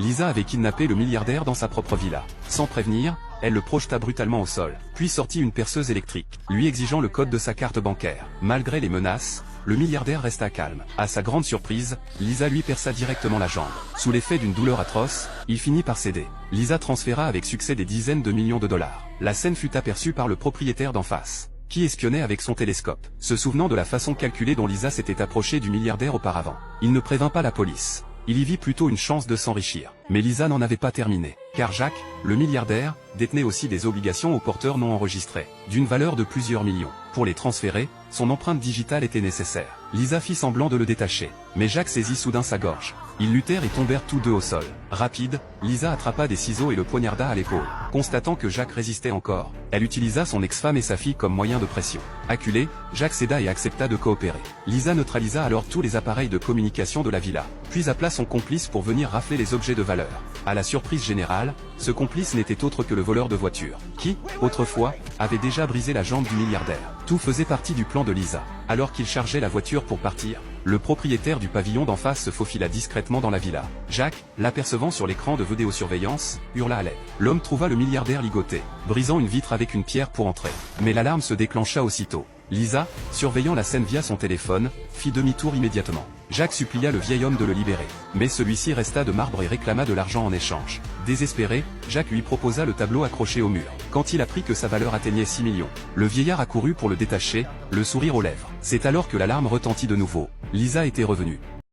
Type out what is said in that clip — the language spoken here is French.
Lisa avait kidnappé le milliardaire dans sa propre villa. Sans prévenir, elle le projeta brutalement au sol, puis sortit une perceuse électrique, lui exigeant le code de sa carte bancaire. Malgré les menaces, le milliardaire resta calme. À sa grande surprise, Lisa lui perça directement la jambe. Sous l'effet d'une douleur atroce, il finit par céder. Lisa transféra avec succès des dizaines de millions de dollars. La scène fut aperçue par le propriétaire d'en face, qui espionnait avec son télescope, se souvenant de la façon calculée dont Lisa s'était approchée du milliardaire auparavant. Il ne prévint pas la police. Il y vit plutôt une chance de s'enrichir. Mais Lisa n'en avait pas terminé, car Jacques, le milliardaire, détenait aussi des obligations aux porteurs non enregistrés, d'une valeur de plusieurs millions. Pour les transférer, son empreinte digitale était nécessaire. Lisa fit semblant de le détacher, mais Jacques saisit soudain sa gorge. Ils luttèrent et tombèrent tous deux au sol. Rapide, Lisa attrapa des ciseaux et le poignarda à l'épaule. Constatant que Jacques résistait encore, elle utilisa son ex-femme et sa fille comme moyen de pression. Acculé, Jacques céda et accepta de coopérer. Lisa neutralisa alors tous les appareils de communication de la villa, puis appela son complice pour venir rafler les objets de valeur. À la surprise générale, ce complice n'était autre que le voleur de voiture, qui, autrefois, avait déjà brisé la jambe du milliardaire. Tout faisait partie du plan de Lisa. Alors qu'il chargeait la voiture pour partir, le propriétaire du pavillon d'en face se faufila discrètement dans la villa. Jacques, l'apercevant sur l'écran de vidéosurveillance, hurla à l'aide. L'homme trouva le milliardaire ligoté, brisant une vitre avec une pierre pour entrer. Mais l'alarme se déclencha aussitôt. Lisa, surveillant la scène via son téléphone, fit demi-tour immédiatement. Jacques supplia le vieil homme de le libérer, mais celui-ci resta de marbre et réclama de l'argent en échange. Désespéré, Jacques lui proposa le tableau accroché au mur. Quand il apprit que sa valeur atteignait 6 millions, le vieillard accourut pour le détacher, le sourire aux lèvres. C'est alors que l'alarme retentit de nouveau. Lisa était revenue.